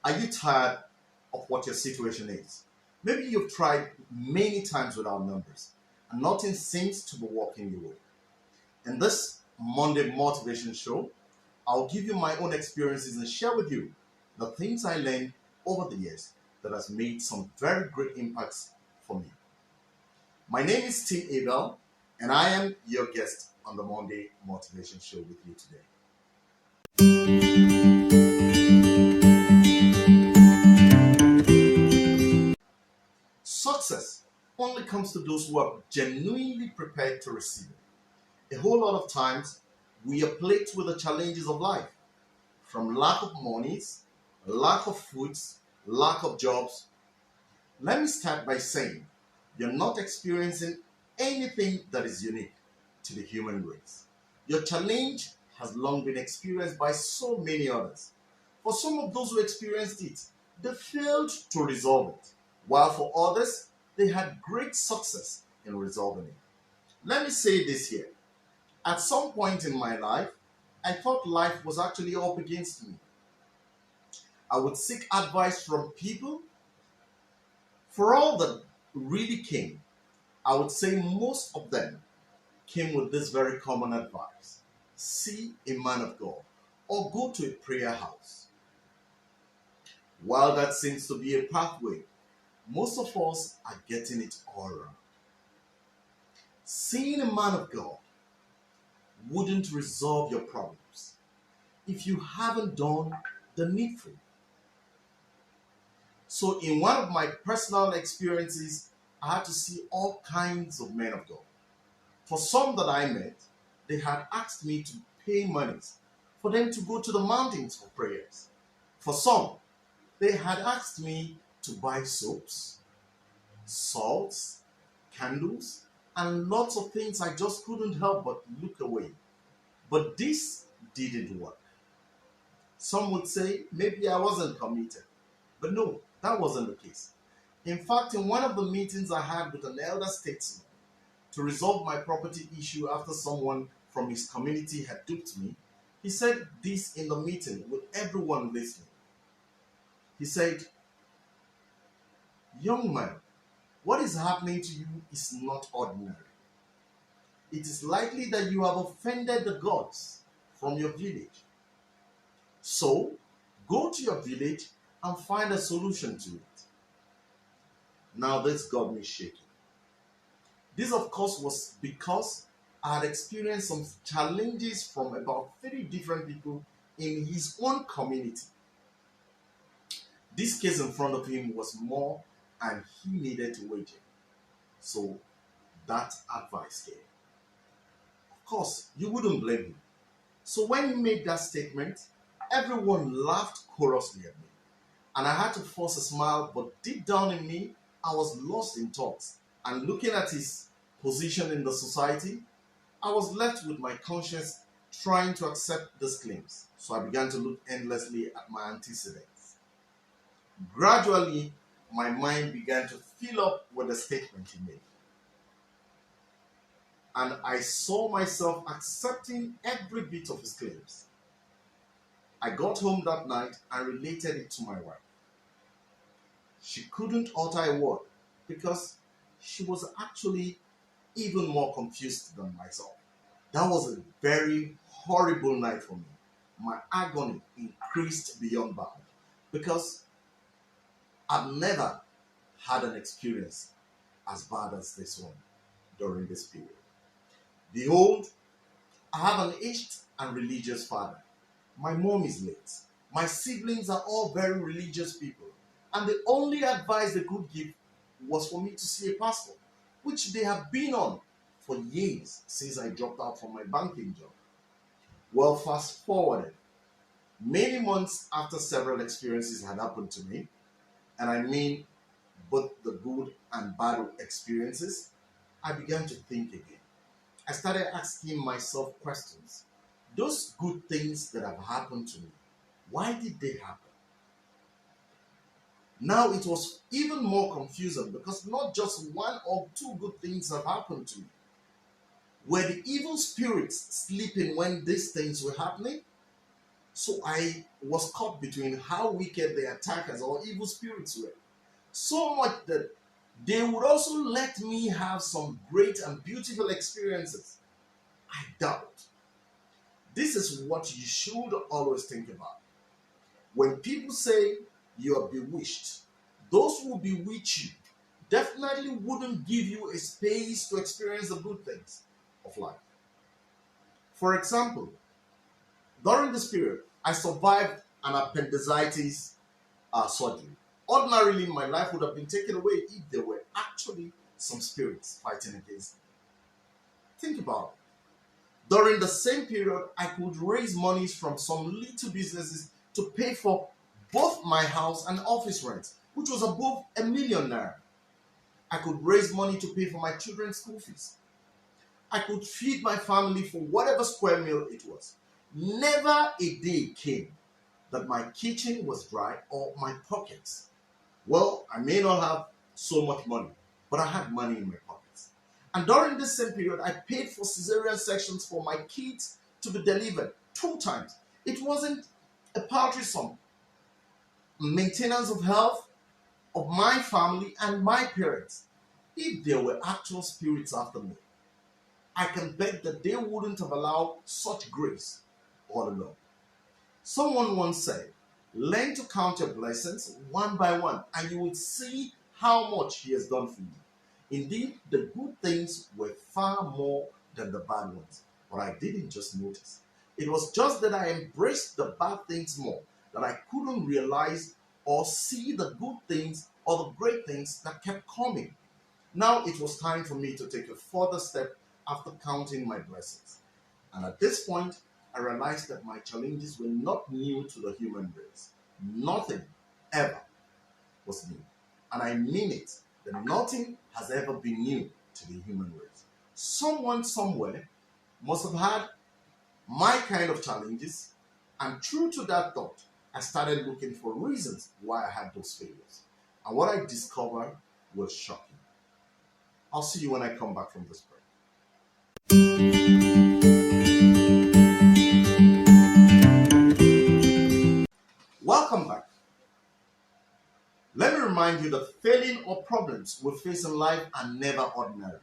Are you tired of what your situation is? Maybe you've tried many times without numbers and nothing seems to be working your way. In this Monday Motivation Show, I'll give you my own experiences and share with you the things I learned over the years that has made some very great impacts for me. My name is Abel, and I am your guest on the Monday Motivation Show with you today. Success only comes to those who are genuinely prepared to receive it. A whole lot of times, we are plagued with the challenges of life, from lack of monies, lack of foods, lack of jobs. Let me start by saying you're not experiencing anything that is unique to the human race. Your challenge has long been experienced by so many others. For some of those who experienced it, they failed to resolve it, while for others, they had great success in resolving it. Let me say this here. At some point in my life, I thought life was actually up against me. I would seek advice from people. For all that really came, I would say most of them came with this very common advice: see a man of God or go to a prayer house. While that seems to be a pathway, most of us are getting it all wrong. Seeing a man of God wouldn't resolve your problems if you haven't done the needful. So, in one of my personal experiences, I had to see all kinds of men of God. For some that I met, they had asked me to pay monies for them to go to the mountains for prayers. For some, they had asked me to buy soaps, salts, candles, and lots of things I just couldn't help but look away. But this didn't work. Some would say maybe I wasn't committed. But no, that wasn't the case. In fact, in one of the meetings I had with an elder statesman to resolve my property issue after someone from his community had duped me, he said this in the meeting with everyone listening. He said, "Young man, what is happening to you is not ordinary. It is likely that you have offended the gods from your village. So, go to your village and find a solution to it." Now, this got me shaking. This, of course, was because I had experienced some challenges from about 30 different people in his own community. This case in front of him was more, and he needed to wage it. So, that advice came. Of course, you wouldn't blame him. So, when he made that statement, everyone laughed chorously at me. And I had to force a smile, but deep down in me, I was lost in thoughts. And looking at his position in the society, I was left with my conscience trying to accept these claims. So I began to look endlessly at my antecedents. Gradually, my mind began to fill up with the statement he made. And I saw myself accepting every bit of his claims. I got home that night and related it to my wife. She couldn't utter a word because she was actually even more confused than myself. That was a very horrible night for me. My agony increased beyond bound because I've never had an experience as bad as this one during this period. Behold, I have an aged and religious father. My mom is late. My siblings are all very religious people, and the only advice they could give was for me to see a pastor, which they have been on for years since I dropped out from my banking job. Well, fast forwarded, many months after several experiences had happened to me, and I mean both the good and bad experiences, I began to think again. I started asking myself questions. Those good things that have happened to me, why did they happen? Now it was even more confusing because not just one or two good things have happened to me. Were the evil spirits sleeping when these things were happening? So I was caught between how wicked the attackers or evil spirits were. So much that they would also let me have some great and beautiful experiences. I doubt. This is what you should always think about. When people say you are bewitched, those who bewitch you definitely wouldn't give you a space to experience the good things of life. For example, during this period, I survived an appendicitis surgery. Ordinarily, my life would have been taken away if there were actually some spirits fighting against me. Think about it. During the same period, I could raise monies from some little businesses to pay for both my house and office rent, which was above £1 million. I could raise money to pay for my children's school fees. I could feed my family for whatever square meal it was. Never a day came that my kitchen was dry or my pockets. Well, I may not have so much money, but I had money in my pockets. And during this same period, I paid for cesarean sections for my kids to be delivered 2 times. It wasn't a paltry sum. Maintenance of health of my family and my parents. If there were actual spirits after me, I can bet that they wouldn't have allowed such grace all along. Someone once said, learn to count your blessings one by one, and you will see how much He has done for you. Indeed, the good things were far more than the bad ones, but I didn't just notice. It was just that I embraced the bad things more, that I couldn't realize or see the good things or the great things that kept coming. Now it was time for me to take a further step after counting my blessings. And at this point, I realized that my challenges were not new to the human race. Nothing ever was new. And I mean it, that nothing has ever been new to the human race. Someone somewhere must have had my kind of challenges, and true to that thought, I started looking for reasons why I had those failures. And what I discovered was shocking. I'll see you when I come back from this break. Welcome back. Let me remind you that failing or problems we face in life are never ordinary.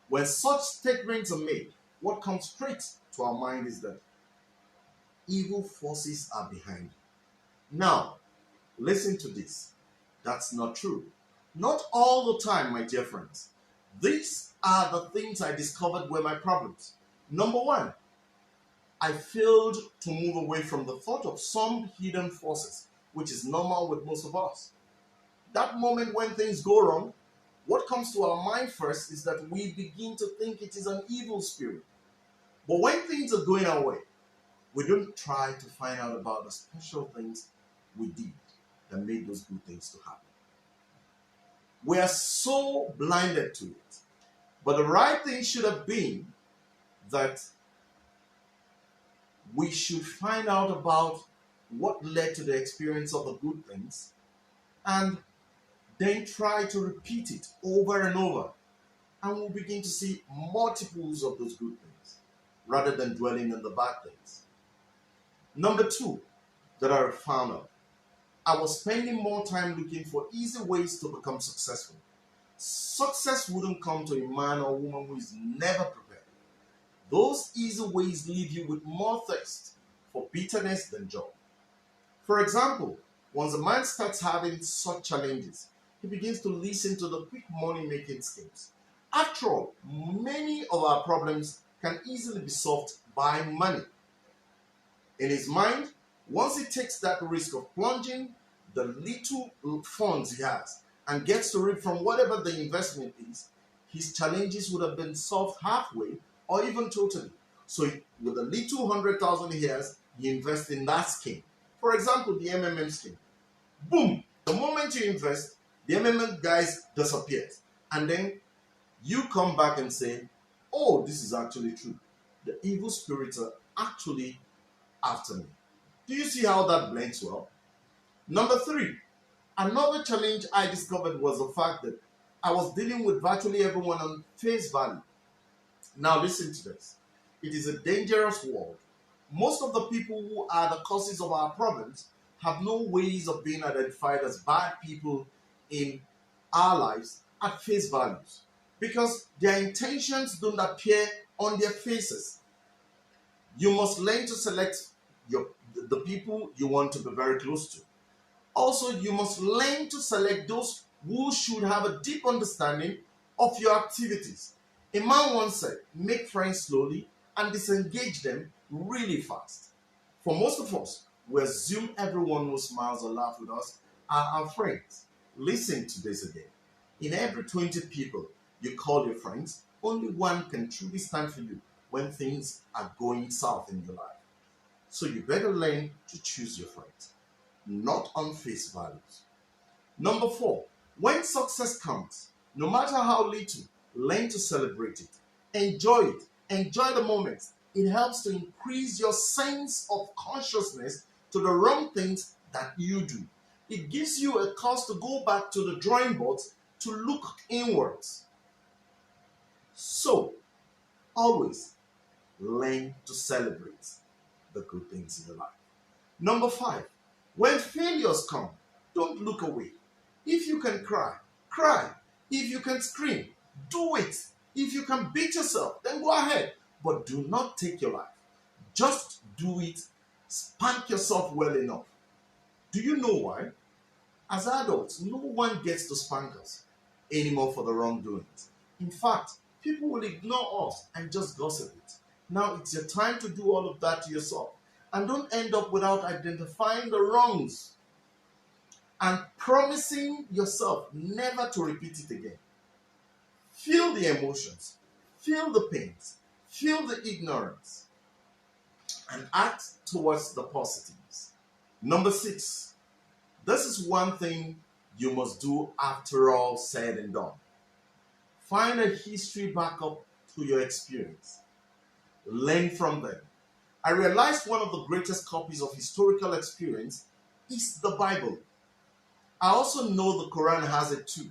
When such statements are made, what comes straight to our mind is that evil forces are behind you. Now, listen to this. That's not true. Not all the time, my dear friends. These are the things I discovered were my problems. Number one, I failed to move away from the thought of some hidden forces, which is normal with most of us. That moment when things go wrong, what comes to our mind first is that we begin to think it is an evil spirit. But when things are going our way, we don't try to find out about the special things we did that made those good things to happen. We are so blinded to it. But the right thing should have been that we should find out about what led to the experience of the good things and then try to repeat it over and over. And we'll begin to see multiples of those good things rather than dwelling on the bad things. Number two, that I found out, I was spending more time looking for easy ways to become successful. Success wouldn't come to a man or woman who is never prepared. Those easy ways leave you with more thirst for bitterness than joy. For example, once a man starts having such challenges, he begins to listen to the quick money-making schemes. After all, many of our problems can easily be solved by money. In his mind, once he takes that risk of plunging the little funds he has and gets to reap from whatever the investment is, his challenges would have been solved halfway or even totally. So with the little 100,000 he has, he invests in that scheme. For example, the MMM scheme. Boom! The moment you invest, the MMM guys disappears. And then you come back and say, oh, this is actually true. The evil spirits are actually after me. Do you see how that blends well? Number three, another challenge I discovered was the fact that I was dealing with virtually everyone on face value. Now listen to this. It is a dangerous world Most of the people who are the causes of our problems have no ways of being identified as bad people in our lives at face values because their intentions don't appear on their faces. You must learn to select the people you want to be very close to. Also, you must learn to select those who should have a deep understanding of your activities. A man once said, make friends slowly and disengage them really fast. For most of us, we assume everyone who smiles or laughs with us are our friends. Listen to this again. In every 20 people you call your friends, only one can truly stand for you when things are going south in your life. So you better learn to choose your friends, not on face values. Number 4, when success comes, no matter how little, learn to celebrate it. Enjoy it. Enjoy the moment. It helps to increase your sense of consciousness to the wrong things that you do. It gives you a cause to go back to the drawing boards to look inwards. So, always learn to celebrate the good things in your life. Number 5, when failures come, don't look away. If you can cry, cry. If you can scream, do it. If you can beat yourself, then go ahead. But do not take your life. Just do it. Spank yourself well enough. Do you know why? As adults, no one gets to spank us anymore for the wrongdoings. In fact, people will ignore us and just gossip it. Now it's your time to do all of that to yourself. And don't end up without identifying the wrongs and promising yourself never to repeat it again. Feel the emotions, feel the pains, feel the ignorance, and act towards the positives. Number 6, this is one thing you must do after all said and done. Find a history backup to your experience. Learn from them. I realized one of the greatest copies of historical experience is the Bible. I also know the Quran has it too.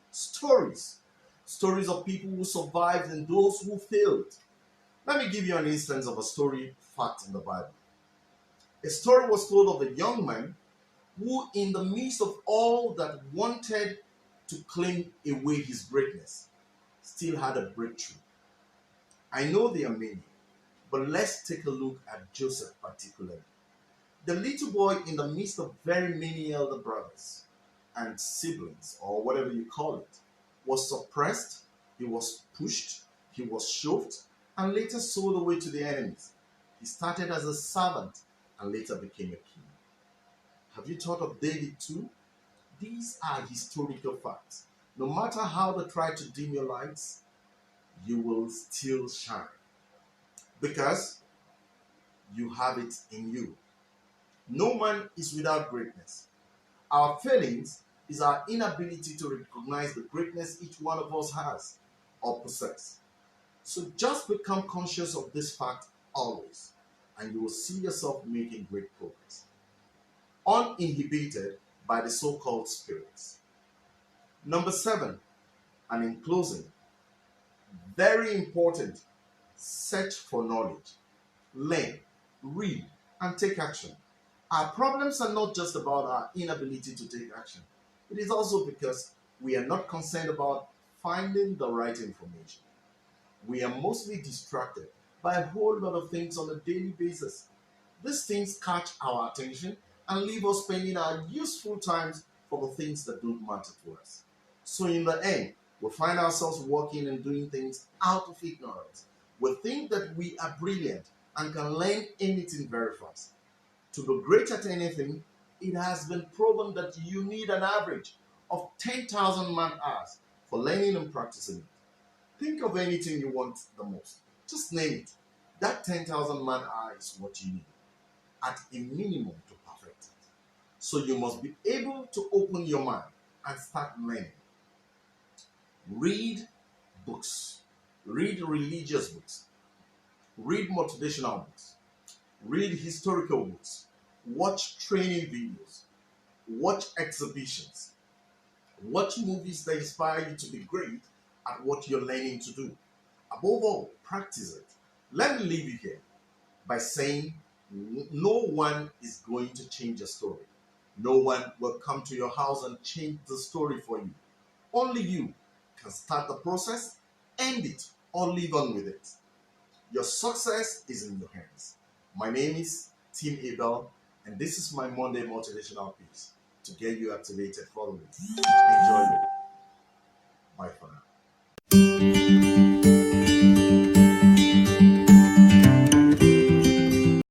Stories. Stories of people who survived and those who failed. Let me give you an instance of a story fact in the Bible. A story was told of a young man who, in the midst of all that wanted to claim away his greatness, still had a breakthrough. I know there are many, but let's take a look at Joseph particularly. The little boy in the midst of very many elder brothers and siblings, or whatever you call it, was suppressed, he was pushed, he was shoved, and later sold away to the enemies. He started as a servant and later became a king. Have you thought of David too? These are historical facts. No matter how they try to dim your lights, you will still shine because you have it in you. No man is without greatness. Our failings is our inability to recognize the greatness each one of us has or possess. So just become conscious of this fact always, and you will see yourself making great progress. Uninhibited by the so-called spirits. Number 7, and in closing, very important, search for knowledge. Learn, read, and take action. Our problems are not just about our inability to take action. It is also because we are not concerned about finding the right information. We are mostly distracted by a whole lot of things on a daily basis. These things catch our attention and leave us spending our useful times for the things that don't matter to us. So in the end, we find ourselves working and doing things out of ignorance. We think that we are brilliant and can learn anything very fast. To be great at anything, it has been proven that you need an average of 10,000 man-hours for learning and practicing it. Think of anything you want the most. Just name it. That 10,000 man-hour is what you need at a minimum to perfect it. So you must be able to open your mind and start learning. Read books. Read religious books. Read motivational books. Read historical books. Watch training videos. Watch exhibitions. Watch movies that inspire you to be great at what you're learning to do. Above all, practice it. Let me leave you here by saying No one is going to change your story. No one will come to your house and change the story for you. Only you can start the process, end it, or live on with it. Your success is in your hands. My name is Team Abel, and this is my Monday motivational piece to get you activated for the week. Enjoy it. Bye for now.